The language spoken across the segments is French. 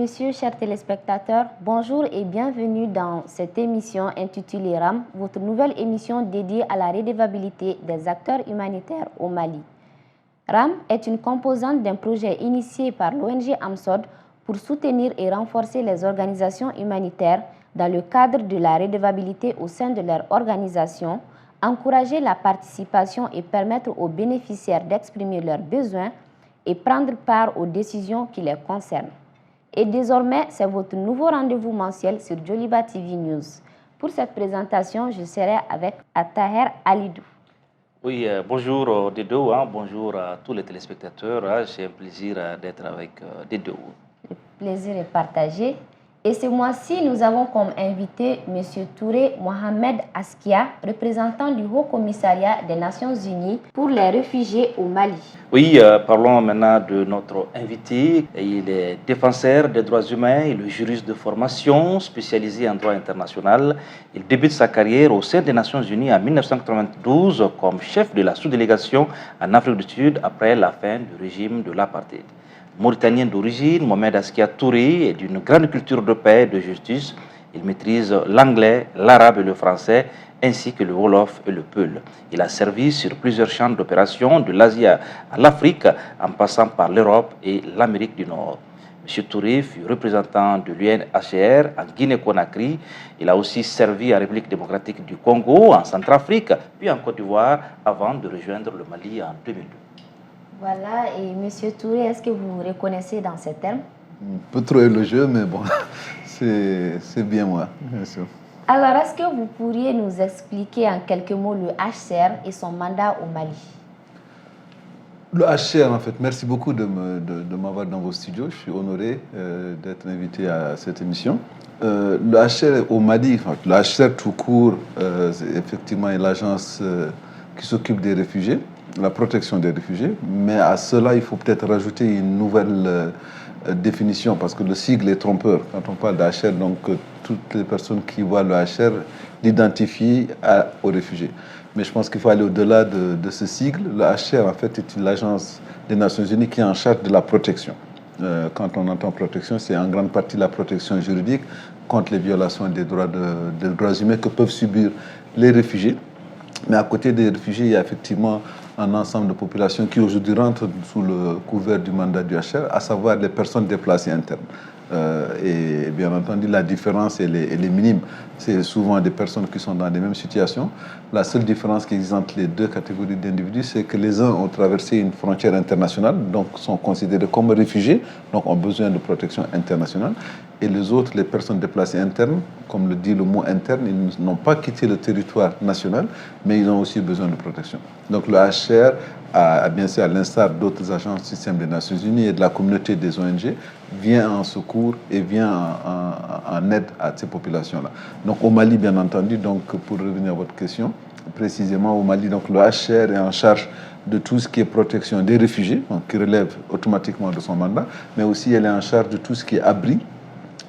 messieurs, chers téléspectateurs, bonjour et bienvenue dans cette émission intitulée RAM, votre nouvelle émission dédiée à la redevabilité des acteurs humanitaires au Mali. RAM est une composante d'un projet initié par l'ONG AMSOD pour soutenir et renforcer les organisations humanitaires dans le cadre de la redevabilité au sein de leur organisation, encourager la participation et permettre aux bénéficiaires d'exprimer leurs besoins et prendre part aux décisions qui les concernent. Et désormais, c'est votre nouveau rendez-vous mensuel sur Joliba TV News. Pour cette présentation, je serai avec Attaher Alidou. Oui, bonjour Dedo, bonjour à tous les téléspectateurs. C'est un plaisir d'être avec Dedo. Le plaisir est partagé. Et ce mois-ci, nous avons comme invité M. Touré Mohamed Askia, représentant du Haut Commissariat des Nations Unies pour les réfugiés au Mali. Oui, parlons maintenant de notre invité. Il est défenseur des droits humains, il est juriste de formation spécialisé en droit international. Il débute sa carrière au sein des Nations Unies en 1992 comme chef de la sous-délégation en Afrique du Sud après la fin du régime de l'apartheid. Mauritanien d'origine, Mohamed Askia Touré est d'une grande culture de paix et de justice. Il maîtrise l'anglais, l'arabe et le français, ainsi que le wolof et le peul. Il a servi sur plusieurs champs d'opération, de l'Asie à l'Afrique, en passant par l'Europe et l'Amérique du Nord. M. Touré fut représentant de l'UNHCR en Guinée-Conakry. Il a aussi servi en République démocratique du Congo, en Centrafrique, puis en Côte d'Ivoire, avant de rejoindre le Mali en 2002. Voilà, et M. Touré, est-ce que vous vous reconnaissez dans ces termes? Un peu trop élogieux, mais bon, c'est bien moi, bien sûr. Alors, est-ce que vous pourriez nous expliquer en quelques mots le HCR et son mandat au Mali? Le HCR, en fait, merci beaucoup de m'avoir dans vos studios. Je suis honoré d'être invité à cette émission. Le HCR au Mali, enfin, le HCR tout court, c'est effectivement l'agence qui s'occupe des réfugiés, la protection des réfugiés, mais à cela, il faut peut-être rajouter une nouvelle définition, parce que le sigle est trompeur. Quand on parle d'HCR, donc toutes les personnes qui voient le HCR l'identifient aux réfugiés. Mais je pense qu'il faut aller au-delà de ce sigle. Le HCR, en fait, est l'agence des Nations Unies qui est en charge de la protection. Quand on entend protection, c'est en grande partie la protection juridique contre les violations des droits humains que peuvent subir les réfugiés. Mais à côté des réfugiés, il y a effectivement un ensemble de populations qui aujourd'hui rentrent sous le couvert du mandat du HCR, à savoir les personnes déplacées internes. Et bien entendu, la différence, elle est minime. C'est souvent des personnes qui sont dans les mêmes situations. La seule différence qui existe entre les deux catégories d'individus, c'est que les uns ont traversé une frontière internationale, donc sont considérés comme réfugiés, donc ont besoin de protection internationale. Et les autres, les personnes déplacées internes, comme le dit le mot interne, ils n'ont pas quitté le territoire national, mais ils ont aussi besoin de protection. Donc le HCR, bien sûr, à l'instar d'autres agences du système des Nations Unies et de la communauté des ONG, vient en secours et vient en aide à ces populations-là. Donc au Mali, bien entendu, donc pour revenir à votre question, précisément au Mali, donc le HCR est en charge de tout ce qui est protection des réfugiés, donc qui relève automatiquement de son mandat, mais aussi elle est en charge de tout ce qui est abri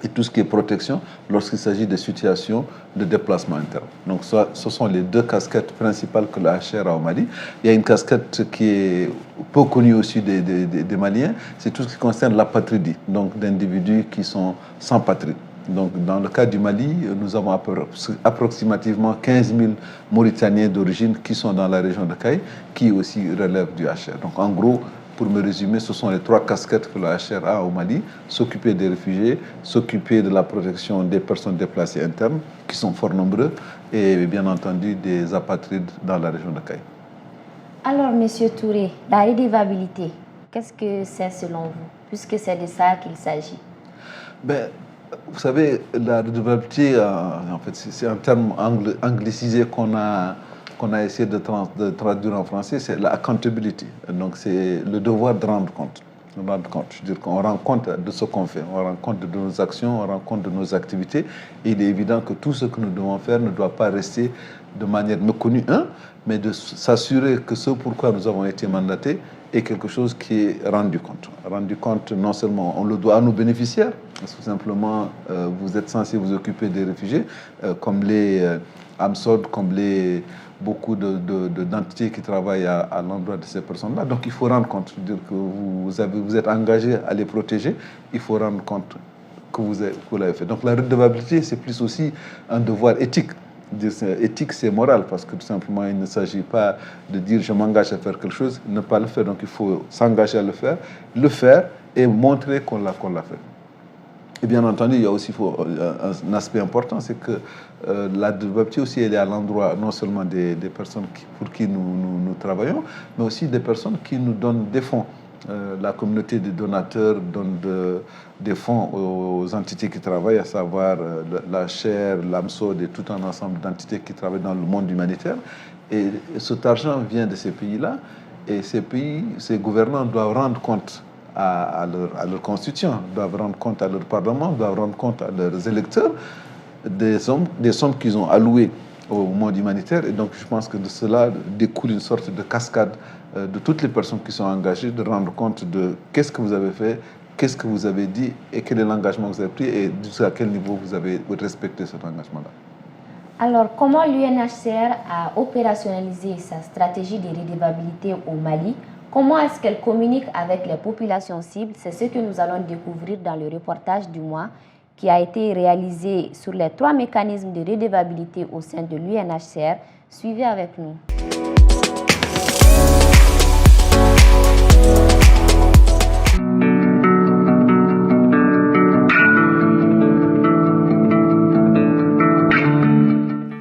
et tout ce qui est protection lorsqu'il s'agit de situations de déplacement interne. Donc ce sont les deux casquettes principales que le HCR a au Mali. Il y a une casquette qui est peu connue aussi des Maliens, c'est tout ce qui concerne l'apatridie, donc d'individus qui sont sans patrie. Donc, dans le cas du Mali, nous avons approximativement 15 000 Mauritaniens d'origine qui sont dans la région de Caille, qui aussi relèvent du HCR. Donc, en gros, pour me résumer, ce sont les trois casquettes que le HCR a au Mali: s'occuper des réfugiés, s'occuper de la protection des personnes déplacées internes, qui sont fort nombreux, et bien entendu des apatrides dans la région de Caille. Alors, Monsieur Touré, la redevabilité, qu'est-ce que c'est selon vous, puisque c'est de ça qu'il s'agit? Vous savez, la redevabilité, en fait, c'est un terme anglicisé qu'on a essayé de traduire en français, c'est la accountability. Donc, c'est le devoir de rendre compte. Je veux dire qu'on rend compte de ce qu'on fait, on rend compte de nos actions, on rend compte de nos activités. Et il est évident que tout ce que nous devons faire ne doit pas rester de manière méconnue, mais de s'assurer que ce pourquoi nous avons été mandatés est quelque chose qui est rendu compte. Rendu compte, non seulement on le doit à nos bénéficiaires, parce que simplement vous êtes censé vous occuper des réfugiés, comme les AMSOD, comme beaucoup d'entités qui travaillent à l'endroit de ces personnes-là. Donc il faut rendre compte, dire que vous êtes engagé à les protéger, il faut rendre compte que vous l'avez fait. Donc la redevabilité, c'est plus aussi un devoir éthique. Éthique, c'est moral, parce que tout simplement, il ne s'agit pas de dire je m'engage à faire quelque chose, ne pas le faire. Donc il faut s'engager à le faire et montrer qu'on l'a fait. Et bien entendu, il y a aussi un aspect important, c'est que la redevabilité aussi, elle est à l'endroit non seulement des personnes pour qui nous travaillons, mais aussi des personnes qui nous donnent des fonds. La communauté des donateurs donne des fonds aux entités qui travaillent, à savoir la chaire, l'AMSOD et tout un ensemble d'entités qui travaillent dans le monde humanitaire. Et cet argent vient de ces pays-là, et ces gouvernants doivent rendre compte à leurs constituants, doivent rendre compte à leur parlement, doivent rendre compte à leurs électeurs des sommes qu'ils ont allouées au monde humanitaire. Et donc je pense que de cela découle une sorte de cascade de toutes les personnes qui sont engagées, de rendre compte de qu'est-ce que vous avez fait, qu'est-ce que vous avez dit et quel est l'engagement que vous avez pris et jusqu'à quel niveau vous avez respecté cet engagement-là. Alors, comment l'UNHCR a opérationnalisé sa stratégie de redevabilité au Mali? Comment est-ce qu'elle communique avec les populations cibles? C'est ce que nous allons découvrir dans le reportage du mois qui a été réalisé sur les 3 mécanismes de redevabilité au sein de l'UNHCR. Suivez avec nous.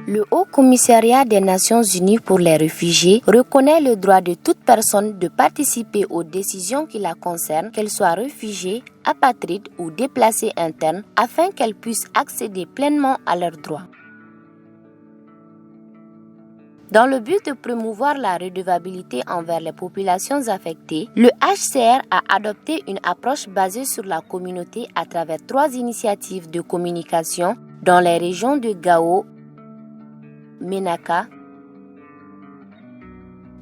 Le Haut-Commissariat des Nations Unies pour les réfugiés reconnaît le droit de toute personne de participer aux décisions qui la concernent, qu'elle soit réfugiée, apatride ou déplacée interne, afin qu'elle puisse accéder pleinement à leurs droits. Dans le but de promouvoir la redevabilité envers les populations affectées, le HCR a adopté une approche basée sur la communauté à travers 3 initiatives de communication dans les régions de Gao, Ménaka,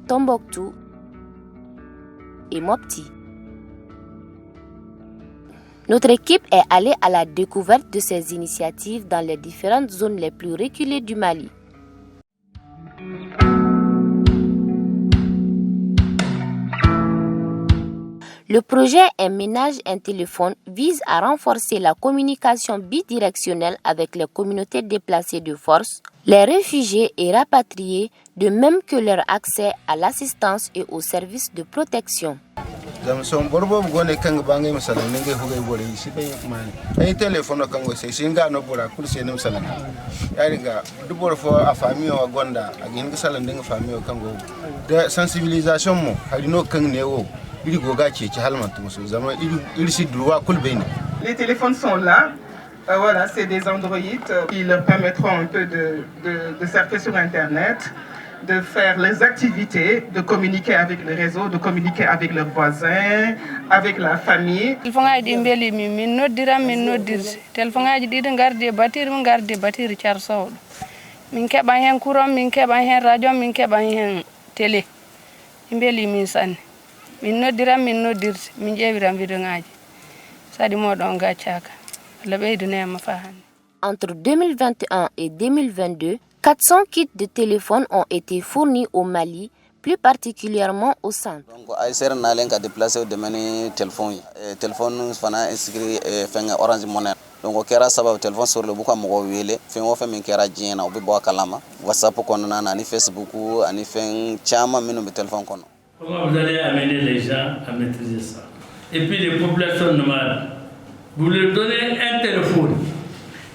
Tombouctou et Mopti. Notre équipe est allée à la découverte de ces initiatives dans les différentes zones les plus reculées du Mali. Le projet Un ménage, un téléphone vise à renforcer la communication bidirectionnelle avec les communautés déplacées de force, les réfugiés et rapatriés, de même que leur accès à l'assistance et aux services de protection. Les téléphones sont là. Voilà, c'est des Android qui leur permettront un peu de surfer sur Internet, de faire les activités, de communiquer avec le réseau, de communiquer avec leurs voisins, avec la famille. Entre 2021 et 2022, 400 kits de téléphone ont été fournis au Mali, plus particulièrement au centre. Donc, ICR n'a déplacé de manière téléphone fana inscrit Orange Money. Donc, au kera sabab téléphone sur le bouquin mo wele, fait on fait min kera jina obi bo kalama. WhatsApp kono na ni Facebook ani fait chama minu be téléphone kono. Comment vous allez amener les gens à maîtriser ça? Et puis les populations nomades, vous leur donnez un téléphone.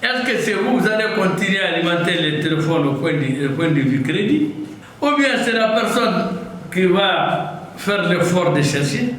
Est-ce que c'est vous allez continuer à alimenter les téléphones au point de vue crédit? Ou bien c'est la personne qui va faire l'effort de chercher?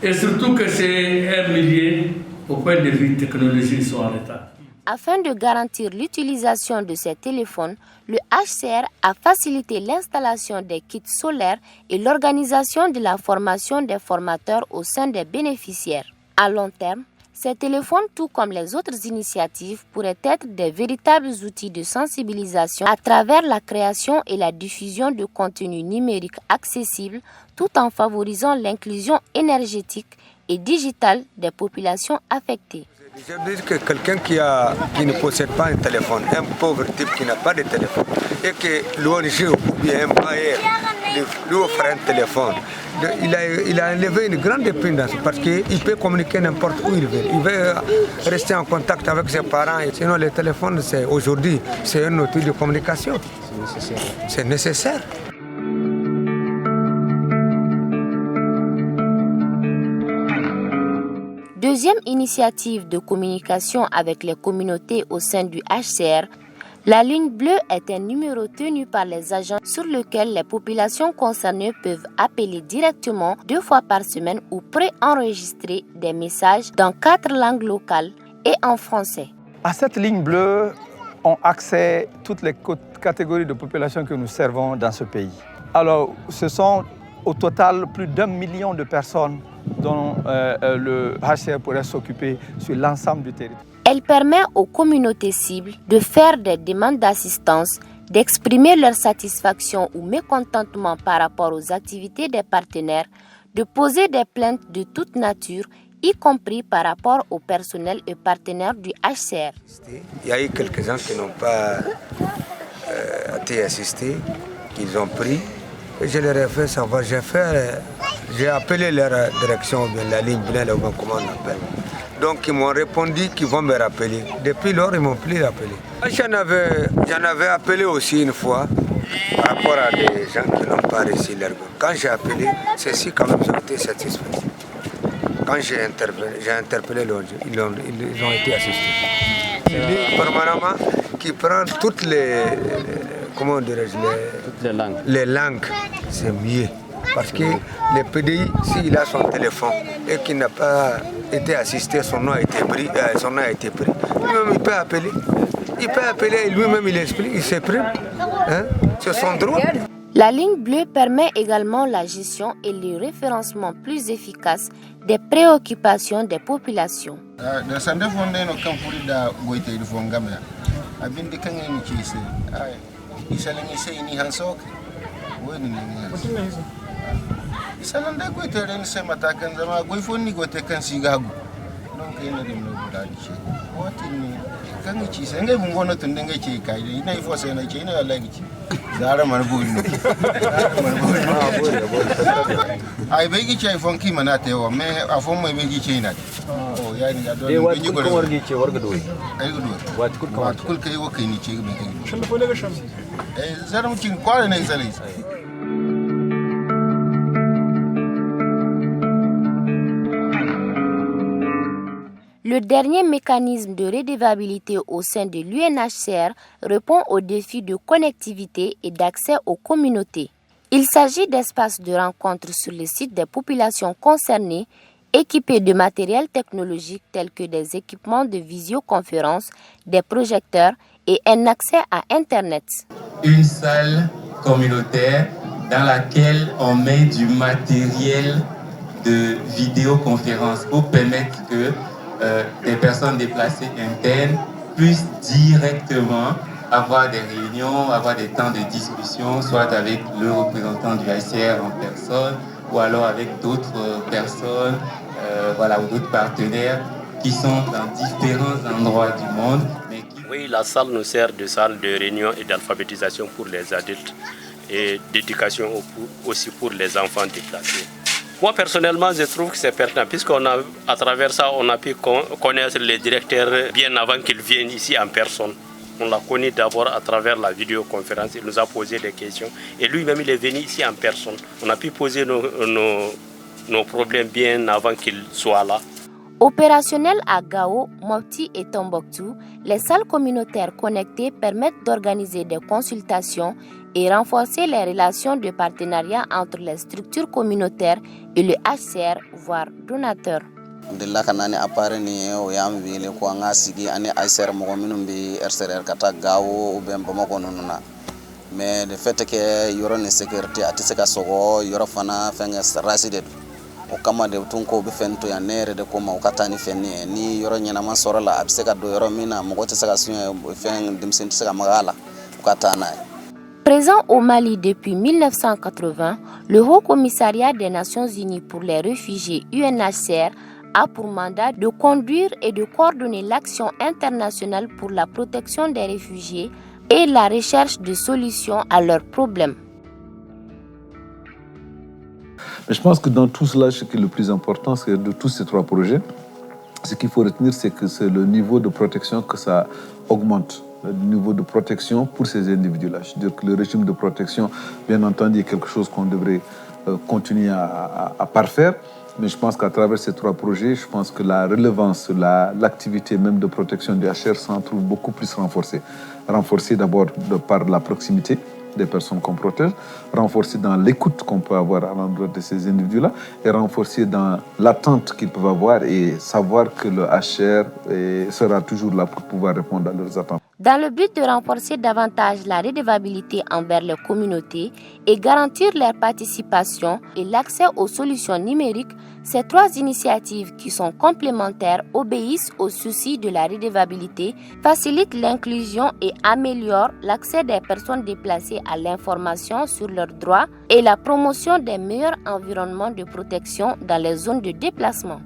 Et surtout que c'est un milieu au point de vue technologique sont en retard. Afin de garantir l'utilisation de ces téléphones, le HCR a facilité l'installation des kits solaires et l'organisation de la formation des formateurs au sein des bénéficiaires. À long terme, ces téléphones, tout comme les autres initiatives, pourraient être des véritables outils de sensibilisation à travers la création et la diffusion de contenus numériques accessibles, tout en favorisant l'inclusion énergétique et digitale des populations affectées. Je veux dire que quelqu'un qui ne possède pas un téléphone, un pauvre type qui n'a pas de téléphone, et que l'ONG ou bien un bailleur lui offrir un téléphone. Il a enlevé une grande dépendance parce qu'il peut communiquer n'importe où il veut. Il veut rester en contact avec ses parents. Sinon, le téléphone, aujourd'hui, c'est un outil de communication. C'est nécessaire. Deuxième initiative de communication avec les communautés au sein du HCR, la ligne bleue est un numéro tenu par les agents sur lequel les populations concernées peuvent appeler directement 2 fois par semaine ou préenregistrer des messages dans 4 langues locales et en français. À cette ligne bleue ont accès toutes les catégories de population que nous servons dans ce pays. Alors, ce sont au total plus d'1 million de personnes dont le HCR pourrait s'occuper sur l'ensemble du territoire. Elle permet aux communautés cibles de faire des demandes d'assistance, d'exprimer leur satisfaction ou mécontentement par rapport aux activités des partenaires, de poser des plaintes de toute nature, y compris par rapport au personnel et partenaires du HCR. Il y a eu quelques-uns qui n'ont pas été assistés, qu'ils ont pris. Et je leur ai fait savoir, j'ai appelé leur direction, la ligne bleue, comment on appelle. Donc ils m'ont répondu qu'ils vont me rappeler. Depuis lors, ils ne m'ont plus rappelé. J'en avais appelé aussi une fois par rapport à des gens qui n'ont pas reçu leur goût. Quand j'ai appelé, ceux-ci quand même ont été satisfaits. Quand j'ai interpellé l'autre, ils ont été assistés. C'est lui permanemment qui prend toutes les les langues. C'est mieux. Parce que le PDI, s'il a son téléphone et qu'il n'a pas été assisté, son nom a été pris, lui-même il peut appeler. Il peut appeler et lui-même il explique, il s'exprime. C'est son droit. La ligne bleue permet également la gestion et le référencement plus efficace des préoccupations des populations. Salanda ko tere ni sema takan zama goi fonni go te kan sigagu non kai na dim no budadi ce wati ni kan ci sai ngai mun gono tun dinga ce kai ina ifo sai na ce ina wallahi ci zara man buyi no ai bai gi ce fon ki mana te wa me afon mai bai gi ce ina o ya ni ga do ni gi go wargi ce warga do ai go do wat kul kai wo kai ni ce bai kai shin fo daga sham zara mu cin kware ne zalai. Le dernier mécanisme de redevabilité au sein de l'UNHCR répond aux défis de connectivité et d'accès aux communautés. Il s'agit d'espaces de rencontre sur le site des populations concernées, équipés de matériel technologique tels que des équipements de visioconférence, des projecteurs et un accès à Internet. Une salle communautaire dans laquelle on met du matériel de vidéoconférence pour permettre que les personnes déplacées internes puissent directement avoir des réunions, avoir des temps de discussion, soit avec le représentant du HCR en personne, ou alors avec d'autres personnes, ou d'autres partenaires qui sont dans différents endroits du monde. Oui, la salle nous sert de salle de réunion et d'alphabétisation pour les adultes et d'éducation aussi pour les enfants déplacés. Moi, personnellement, je trouve que c'est pertinent, puisqu'à travers ça, on a pu connaître les directeurs bien avant qu'ils viennent ici en personne. On l'a connu d'abord à travers la vidéoconférence, il nous a posé des questions. Et lui-même, il est venu ici en personne. On a pu poser nos problèmes bien avant qu'il soit là. Opérationnelles à Gao, Mopti et Tombouctou, les salles communautaires connectées permettent d'organiser des consultations et renforcer les relations de partenariat entre les structures communautaires et le HCR, voire donateurs. Mais le fait que y aura une sécurité à tisaka sogo y aura fana fenga raside o kama de tunko be fento ya nere de koma o katani fenni ni yoro nyana man sorola abseka do yoro mina mo gote saka sunya fen dimsen saka magala o katana. Présent au Mali depuis 1980, le Haut Commissariat des Nations Unies pour les réfugiés UNHCR a pour mandat de conduire et de coordonner l'action internationale pour la protection des réfugiés et la recherche de solutions à leurs problèmes. Mais je pense que dans tout cela, ce qui est le plus important, c'est de tous ces 3 projets, ce qu'il faut retenir, c'est que c'est le niveau de protection que ça augmente. Le niveau de protection pour ces individus-là. Je veux dire que le régime de protection, bien entendu, est quelque chose qu'on devrait continuer à parfaire. Mais je pense qu'à travers ces 3 projets, je pense que la relevance, l'activité même de protection du HR s'en trouve beaucoup plus renforcée. Renforcée d'abord par la proximité des personnes qu'on protège, renforcée dans l'écoute qu'on peut avoir à l'endroit de ces individus-là et renforcée dans l'attente qu'ils peuvent avoir et savoir que le HR sera toujours là pour pouvoir répondre à leurs attentes. Dans le but de renforcer davantage la redevabilité envers les communautés et garantir leur participation et l'accès aux solutions numériques, ces 3 initiatives qui sont complémentaires obéissent au souci de la redevabilité, facilitent l'inclusion et améliorent l'accès des personnes déplacées à l'information sur leurs droits et la promotion des meilleurs environnements de protection dans les zones de déplacement.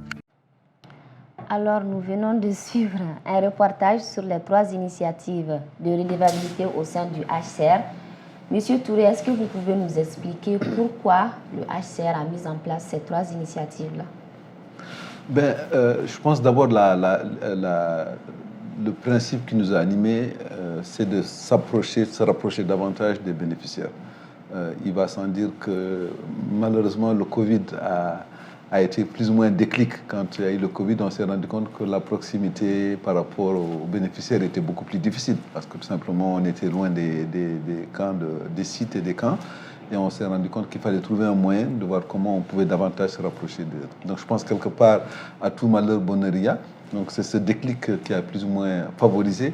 Alors, nous venons de suivre un reportage sur les 3 initiatives de redevabilité au sein du HCR. Monsieur Touré, est-ce que vous pouvez nous expliquer pourquoi le HCR a mis en place ces 3 initiatives-là? Je pense d'abord le principe qui nous a animés, c'est de se rapprocher davantage des bénéficiaires. Il va sans dire que malheureusement le Covid a été plus ou moins déclic. Quand il y a eu le Covid, on s'est rendu compte que la proximité par rapport aux bénéficiaires était beaucoup plus difficile parce que tout simplement on était loin des camps, des sites et des camps. Et on s'est rendu compte qu'il fallait trouver un moyen de voir comment on pouvait davantage se rapprocher d'eux. Donc je pense quelque part à tout malheur bonheur il y a. Donc c'est ce déclic qui a plus ou moins favorisé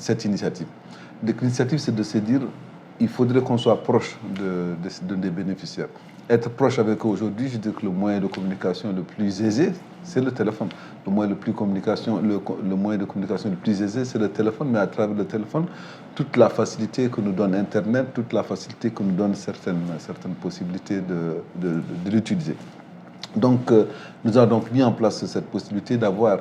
cette initiative. Donc l'initiative, c'est de se dire il faudrait qu'on soit proche des bénéficiaires. Être proche avec eux aujourd'hui, je dis que le moyen de communication le plus aisé, c'est le téléphone. Le moyen de communication le plus aisé, c'est le téléphone, mais à travers le téléphone, toute la facilité que nous donne Internet, toute la facilité que nous donne certaines possibilités de l'utiliser. Donc, nous avons donc mis en place cette possibilité d'avoir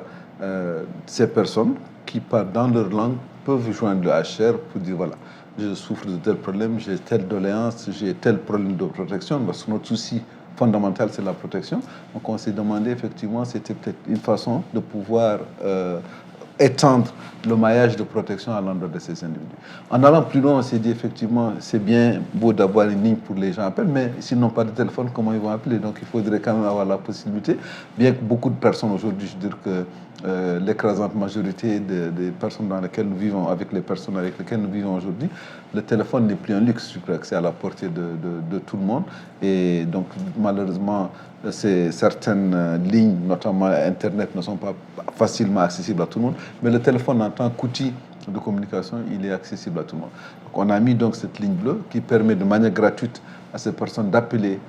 ces personnes qui, dans leur langue, peuvent joindre le HR pour dire voilà, je souffre de tel problème, j'ai telle doléance, j'ai tel problème de protection, parce que notre souci fondamental, c'est la protection. Donc on s'est demandé, effectivement, c'était peut-être une façon de pouvoir étendre le maillage de protection à l'endroit de ces individus. En allant plus loin, on s'est dit, effectivement, c'est bien beau d'avoir une ligne pour les gens appellent, mais s'ils n'ont pas de téléphone, comment ils vont appeler? Donc il faudrait quand même avoir la possibilité, bien que beaucoup de personnes aujourd'hui, je veux dire que l'écrasante majorité des personnes dans lesquelles nous vivons, avec les personnes avec lesquelles nous vivons aujourd'hui, le téléphone n'est plus un luxe, je crois que c'est à la portée de tout le monde. Et donc malheureusement, certaines lignes, notamment Internet, ne sont pas facilement accessibles à tout le monde, mais le téléphone en tant qu'outil de communication, il est accessible à tout le monde. Donc, on a mis donc cette ligne bleue qui permet de manière gratuite à ces personnes d'appeler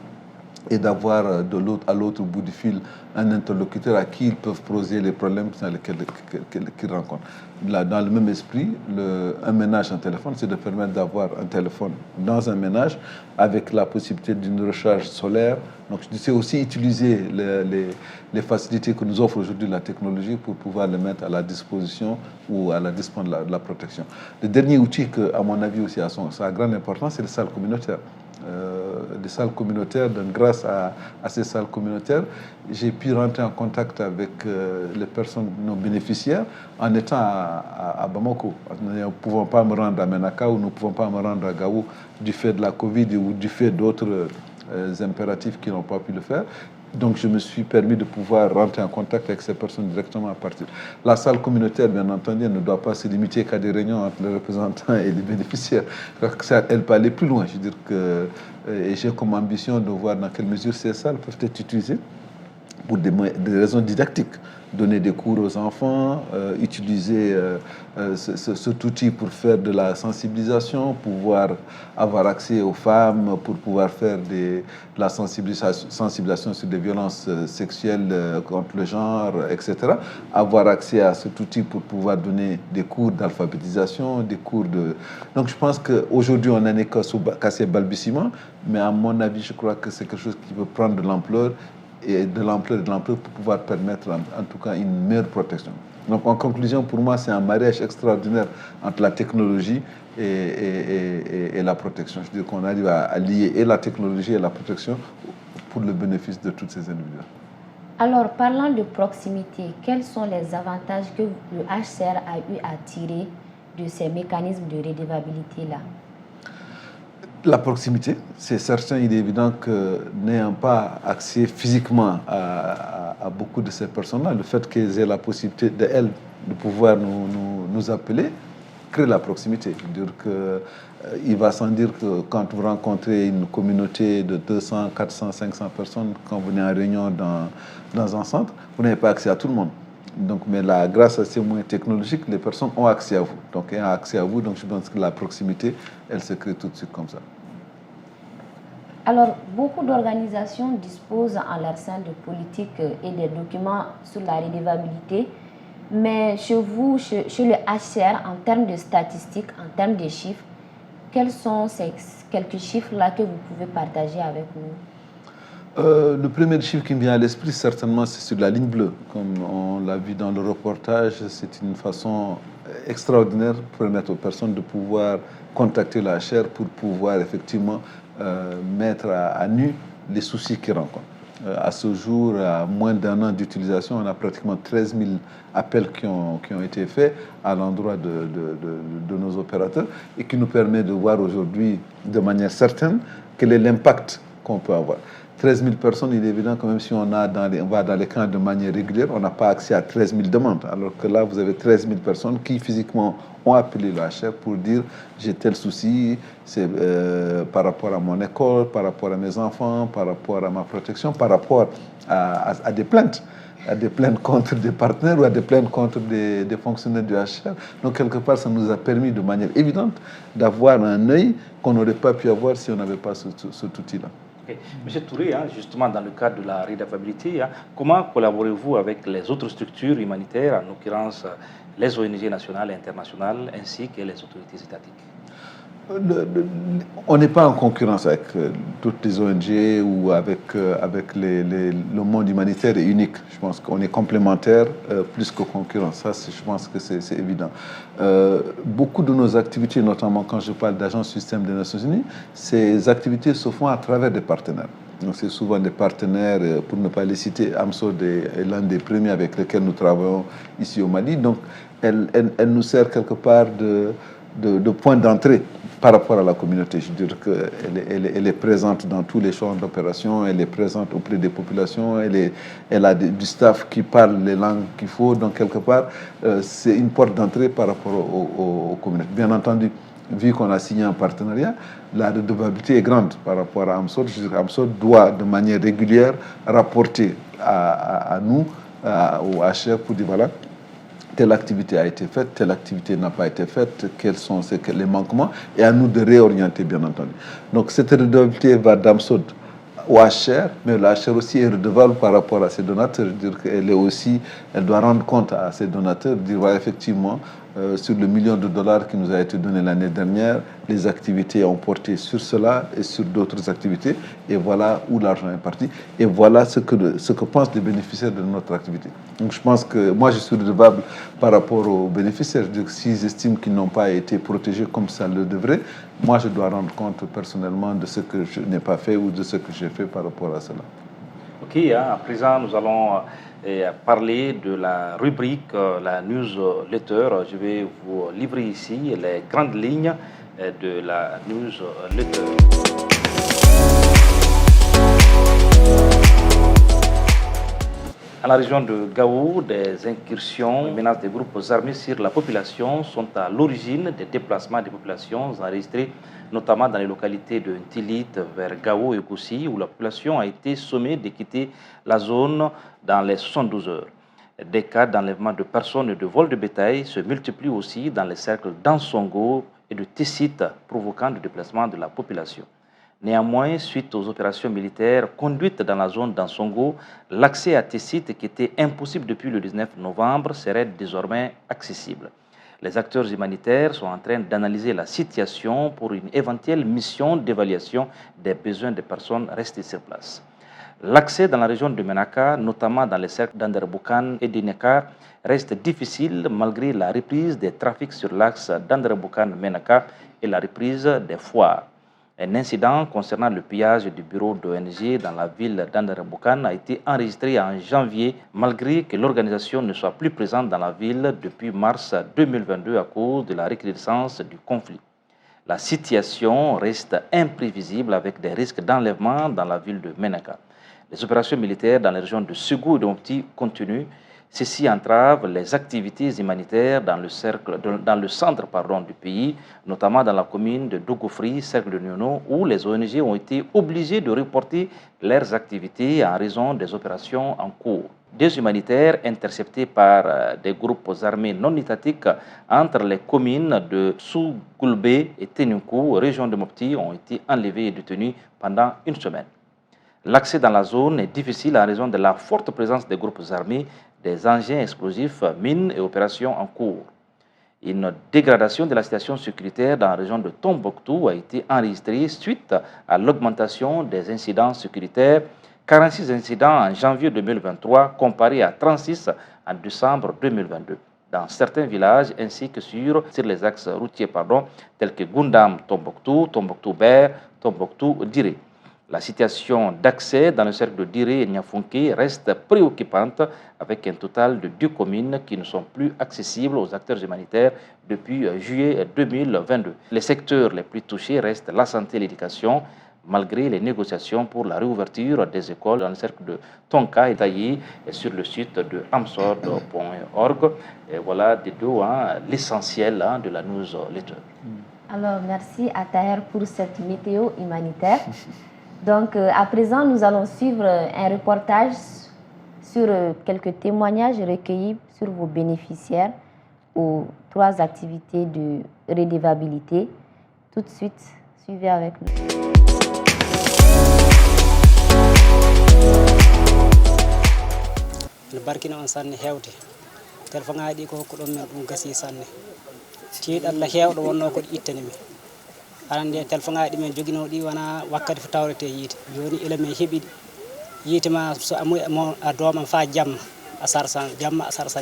et d'avoir à l'autre bout du fil un interlocuteur à qui ils peuvent poser les problèmes dans lesquels qu'ils rencontrent. Là, dans le même esprit, un ménage en téléphone, c'est de permettre d'avoir un téléphone dans un ménage avec la possibilité d'une recharge solaire. Donc, c'est aussi utiliser les facilités que nous offre aujourd'hui la technologie pour pouvoir les mettre à la disposition ou à la disposition de la protection. Le dernier outil qui, à mon avis, aussi a sa grande importance, c'est les salles communautaires. Des salles communautaires, donc grâce à ces salles communautaires, j'ai pu rentrer en contact avec les personnes non bénéficiaires en étant à Bamako. Nous ne pouvons pas me rendre à Menaka ou nous ne pouvons pas me rendre à Gao du fait de la Covid ou du fait d'autres impératifs qui n'ont pas pu le faire. Donc, je me suis permis de pouvoir rentrer en contact avec ces personnes directement à partir. La salle communautaire, bien entendu, ne doit pas se limiter qu'à des réunions entre les représentants et les bénéficiaires. Elle peut aller plus loin. Je veux dire que j'ai comme ambition de voir dans quelle mesure ces salles peuvent être utilisées pour des raisons didactiques. Donner des cours aux enfants, utiliser cet outil pour faire de la sensibilisation, pouvoir avoir accès aux femmes, pour pouvoir faire de la sensibilisation sur des violences sexuelles contre le genre, etc. Avoir accès à cet outil pour pouvoir donner des cours d'alphabétisation, des cours de... Donc je pense qu'aujourd'hui on n'en est qu'à ses balbutiements, mais à mon avis je crois que c'est quelque chose qui peut prendre de l'ampleur pour pouvoir permettre en tout cas une meilleure protection. Donc en conclusion, pour moi, c'est un mariage extraordinaire entre la technologie et la protection. Je veux dire qu'on arrive à lier et la technologie et la protection pour le bénéfice de tous ces individus. Alors, parlant de proximité, quels sont les avantages que le HCR a eu à tirer de ces mécanismes de redevabilité-là? La proximité, c'est certain, il est évident que n'ayant pas accès physiquement à beaucoup de ces personnes-là, le fait qu'elles aient la possibilité de pouvoir nous appeler, crée la proximité. C'est-à-dire qu'il va sans dire que quand vous rencontrez une communauté de 200, 400, 500 personnes, quand vous venez en réunion dans un centre, vous n'avez pas accès à tout le monde. Donc, mais là, grâce à ces moyens technologiques, les personnes ont accès à vous. Donc, ayant accès à vous, donc je pense que la proximité, elle se crée tout de suite comme ça. Alors, beaucoup d'organisations disposent en leur sein de politiques et des documents sur la redevabilité. Mais chez vous, chez le HCR, en termes de statistiques, en termes de chiffres, quels sont ces quelques chiffres-là que vous pouvez partager avec nous? Le premier chiffre qui me vient à l'esprit, certainement, c'est sur la ligne bleue. Comme on l'a vu dans le reportage, c'est une façon extraordinaire pour permettre aux personnes de pouvoir contacter la HCR pour pouvoir effectivement mettre à nu les soucis qu'ils rencontrent. À ce jour, à moins d'un an d'utilisation, on a pratiquement 13 000 appels qui ont été faits à l'endroit de nos opérateurs et qui nous permet de voir aujourd'hui de manière certaine quel est l'impact qu'on peut avoir. 13 000 personnes, il est évident que même si on va dans les camps de manière régulière, on n'a pas accès à 13 000 demandes. Alors que là, vous avez 13 000 personnes qui physiquement ont appelé le HCR pour dire j'ai tel souci, c'est par rapport à mon école, par rapport à mes enfants, par rapport à ma protection, par rapport à des plaintes. À des plaintes contre des partenaires ou à des plaintes contre des fonctionnaires du HCR. Donc, quelque part, ça nous a permis de manière évidente d'avoir un œil qu'on n'aurait pas pu avoir si on n'avait pas cet outil-là. Okay. Monsieur Touré, justement dans le cadre de la redevabilité, comment collaborez-vous avec les autres structures humanitaires, en l'occurrence les ONG nationales et internationales, ainsi que les autorités étatiques? On n'est pas en concurrence avec toutes les ONG ou avec le monde humanitaire est unique. Je pense qu'on est complémentaires plus que concurrence. Ça, je pense que c'est évident. Beaucoup de nos activités, notamment quand je parle d'agence système des Nations Unies, ces activités se font à travers des partenaires. Donc c'est souvent des partenaires, pour ne pas les citer, AMSOD est l'un des premiers avec lesquels nous travaillons ici au Mali. Donc elle nous sert quelque part de point d'entrée par rapport à la communauté. Je veux dire qu'elle est présente dans tous les champs d'opération, elle est présente auprès des populations, elle a du staff qui parle les langues qu'il faut. Donc, quelque part, c'est une porte d'entrée par rapport aux communautés. Bien entendu, vu qu'on a signé un partenariat, la redevabilité est grande par rapport à AMSOD. Je veux dire, AMSOD doit de manière régulière rapporter à nous, au HCR, pour dire voilà, telle activité a été faite, telle activité n'a pas été faite, quels sont les manquements, et à nous de réorienter, bien entendu. Donc cette redevabilité va d'AMSOD au HCR, mais le HCR aussi est redevable par rapport à ses donateurs. Dire qu'elle elle doit rendre compte à ses donateurs, dire voilà, effectivement, sur le $1 million qui nous a été donné l'année dernière, les activités ont porté sur cela et sur d'autres activités, et voilà où l'argent est parti, et voilà ce que pensent les bénéficiaires de notre activité. Donc je pense que moi je suis redevable par rapport aux bénéficiaires. S'ils estiment qu'ils n'ont pas été protégés comme ça le devrait, moi je dois rendre compte personnellement de ce que je n'ai pas fait ou de ce que j'ai fait par rapport à cela. Ok, à présent nous allons parler de la rubrique, la newsletter. Je vais vous livrer ici les grandes lignes de la newsletter. À la région de Gao, des incursions et menaces des groupes armés sur la population sont à l'origine des déplacements des populations enregistrés notamment dans les localités de Ntilit vers Gao et Goussi, où la population a été sommée de quitter la zone dans les 72 heures. Des cas d'enlèvement de personnes et de vol de bétail se multiplient aussi dans les cercles d'Ansongo et de Tessit, provoquant le déplacement de la population. Néanmoins, suite aux opérations militaires conduites dans la zone d'Ansongo, l'accès à Tessit, qui était impossible depuis le 19 novembre, serait désormais accessible. Les acteurs humanitaires sont en train d'analyser la situation pour une éventuelle mission d'évaluation des besoins des personnes restées sur place. L'accès dans la région de Menaka, notamment dans les cercles d'Anderboukan et d'Inekar, reste difficile malgré la reprise des trafics sur l'axe d'Anderboukan-Menaka et la reprise des foires. Un incident concernant le pillage du bureau d'ONG dans la ville d'Anderboukan a été enregistré en janvier, malgré que l'organisation ne soit plus présente dans la ville depuis mars 2022 à cause de la recrudescence du conflit. La situation reste imprévisible avec des risques d'enlèvement dans la ville de Menaka. Les opérations militaires dans les régions de Ségou et de Mopti continuent. Ceci entrave les activités humanitaires dans le centre du pays, notamment dans la commune de Dougoufri, cercle de Nyono, où les ONG ont été obligées de reporter leurs activités en raison des opérations en cours. Des humanitaires interceptés par des groupes armés non étatiques entre les communes de Sougoulbe et Tenuku, région de Mopti, ont été enlevés et détenus pendant une semaine. L'accès dans la zone est difficile en raison de la forte présence des groupes armés, des engins explosifs, mines et opérations en cours. Une dégradation de la situation sécuritaire dans la région de Tombouctou a été enregistrée suite à l'augmentation des incidents sécuritaires. 46 incidents en janvier 2023 comparé à 36 en décembre 2022 dans certains villages ainsi que sur les axes routiers tels que Gundam Tombouctou, Tombouctou-Ber, Tombouctou-Diré. La situation d'accès dans le cercle de Diré et Niafunké reste préoccupante avec un total de 2 communes qui ne sont plus accessibles aux acteurs humanitaires depuis juillet 2022. Les secteurs les plus touchés restent la santé et l'éducation, malgré les négociations pour la réouverture des écoles dans le cercle de Tonka et Taï et sur le site de amsord.org. Et voilà l'essentiel de la newsletter. Alors, merci à Taher pour cette météo humanitaire. Donc, à présent, nous allons suivre un reportage sur quelques témoignages recueillis sur vos bénéficiaires aux 3 activités de redevabilité. Tout de suite, suivez avec nous. barkina on sanne hewde telefonaaji ko hokkuɗon men ɗum gasi sanne tiiɗalla heewɗo wonno ko ittani min arande telefonaaji men jogino ɗi wana wakkati fo tawrete yiite joni ele men heɓiɗi yiite ma so mo a doomam fa jamma a sarsan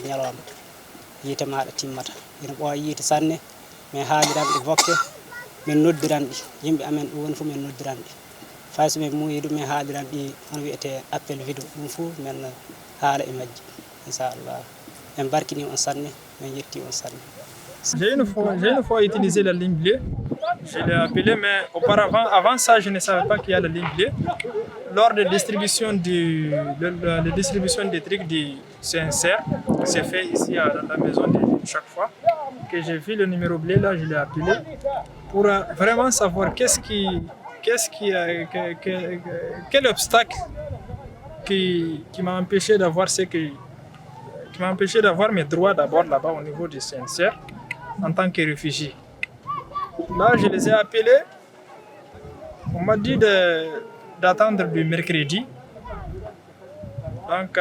ñalawma yiite maɗa timmata ina ɓooya yiite sanne min haaliranɗe vokke min noddiranɗi yimɓe amen ɗum woni fof min noddiranɗi fay so min muuyi ɗum min haaliranɗi hono wiyete appel vidéo ɗum fof men haala e majji inchallah en barkini on sanne min yetti on sanne. J'ai une fois utilisé la ligne bleue. Je l'ai appelé, mais auparavant, avant ça, je ne savais pas qu'il y a la ligne bleue. Lors de distribution de distribution des trucs du CNCR, c'est fait ici dans la maison chaque fois que j'ai vu le numéro bleu là, je l'ai appelé pour vraiment savoir quel obstacle qui m'a empêché d'avoir mes droits d'abord là-bas au niveau du CNCR en tant que réfugié. Là, je les ai appelés. On m'a dit d'attendre le mercredi. Donc,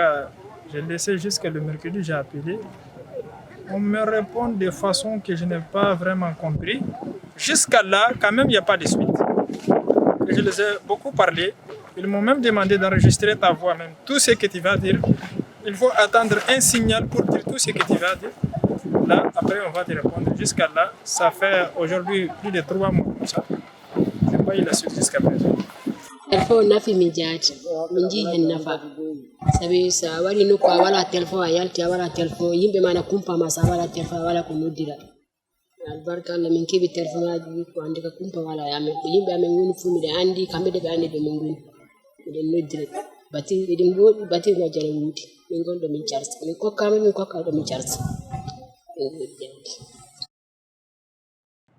j'ai laissé jusqu'à le mercredi, j'ai appelé. On me répond de façon que je n'ai pas vraiment compris. Jusqu'à là, quand même, il n'y a pas de suite. Et je les ai beaucoup parlé. Ils m'ont même demandé d'enregistrer ta voix, même tout ce que tu vas dire. Il faut attendre un signal pour dire tout ce que tu vas dire. Là, après, on va te répondre. Jusqu'à là, ça fait aujourd'hui plus de 3 mois comme ça. Je n'ai pas eu la suite jusqu'à présent. Téléphone nafi mi jaati min ji hen nafa sabi sa wari no ko wala téléphone yalti wala téléphone yimbe mana kumpa ma sa wala téléphone wala ko noddira albarka Allah min kebi téléphone aji ko andi ka kumpa wala yame yimbe amen woni fu mi de andi kambe de be andi be min goni de noddira bati edim go bati no jare muti min gondo min charge min ko kam min ko ka do min charge.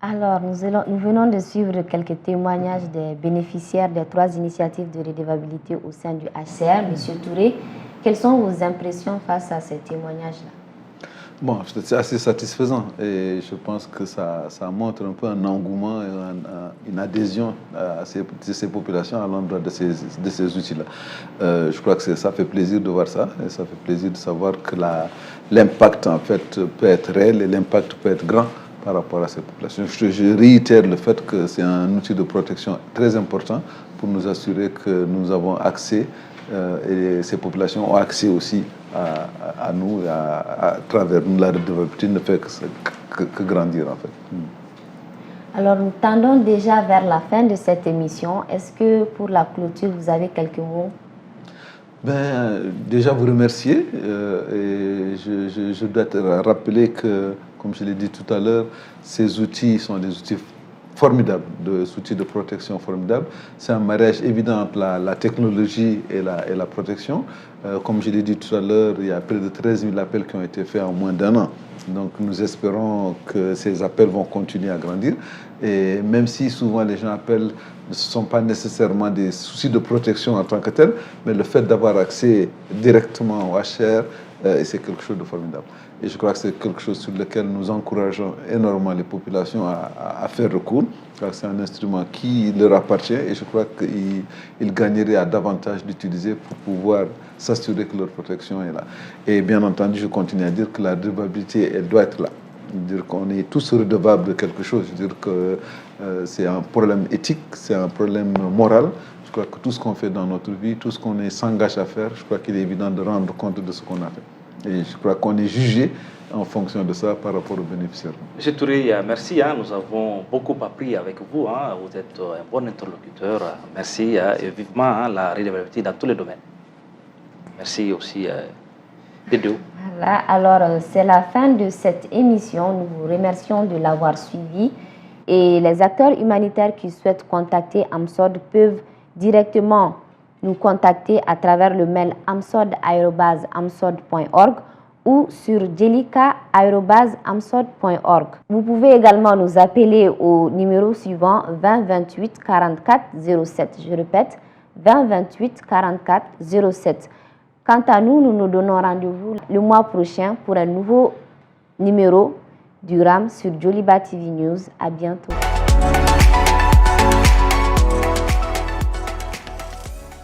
Alors, nous venons de suivre quelques témoignages des bénéficiaires des 3 initiatives de redevabilité au sein du HCR. Monsieur Touré, quelles sont vos impressions face à ces témoignages-là? Bon, c'est assez satisfaisant et je pense que ça montre un peu un engouement et une adhésion à ces populations à l'endroit de ces outils-là. Je crois que ça fait plaisir de voir ça et ça fait plaisir de savoir que l'impact en fait peut être réel et l'impact peut être grand par rapport à ces populations. Je réitère le fait que c'est un outil de protection très important pour nous assurer que nous avons accès et ces populations ont accès aussi à nous, à travers nous. La redevabilité ne fait que grandir en fait. Alors nous tendons déjà vers la fin de cette émission. Est-ce que pour la clôture, vous avez quelques mots? Déjà vous remercier et je dois te rappeler que, comme je l'ai dit tout à l'heure, ces outils sont des outils formidables, des outils de protection formidables. C'est un mariage évident entre la technologie et la protection. Comme je l'ai dit tout à l'heure, il y a près de 13 000 appels qui ont été faits en moins d'1 an. Donc nous espérons que ces appels vont continuer à grandir. Et même si souvent les gens appellent, ce ne sont pas nécessairement des soucis de protection en tant que tel, mais le fait d'avoir accès directement au HR, c'est quelque chose de formidable. Et je crois que c'est quelque chose sur lequel nous encourageons énormément les populations à faire recours. C'est un instrument qui leur appartient et je crois qu'ils gagneraient à davantage l'utiliser pour pouvoir s'assurer que leur protection est là. Et bien entendu, je continue à dire que la redevabilité, elle doit être là. Dire qu'on est tous redevables de quelque chose. Je veux dire que c'est un problème éthique, c'est un problème moral. Je crois que tout ce qu'on fait dans notre vie, tout ce qu'on s'engage à faire, je crois qu'il est évident de rendre compte de ce qu'on a fait. Et je crois qu'on est jugé en fonction de ça par rapport aux bénéficiaires. M. Touré, merci. Nous avons beaucoup appris avec vous. Vous êtes un bon interlocuteur. Merci et vivement la redevabilité dans tous les domaines. Merci aussi. Voilà, alors c'est la fin de cette émission. Nous vous remercions de l'avoir suivi. Et les acteurs humanitaires qui souhaitent contacter AMSOD peuvent directement nous contacter à travers le mail amsod@amsod.org ou sur jelika@amsod.org. Vous pouvez également nous appeler au numéro suivant 20 28 44 07. Je répète, 20 28 44 07. Quant à nous, nous nous donnons rendez-vous le mois prochain pour un nouveau numéro du RAM sur Joliba TV News. À bientôt.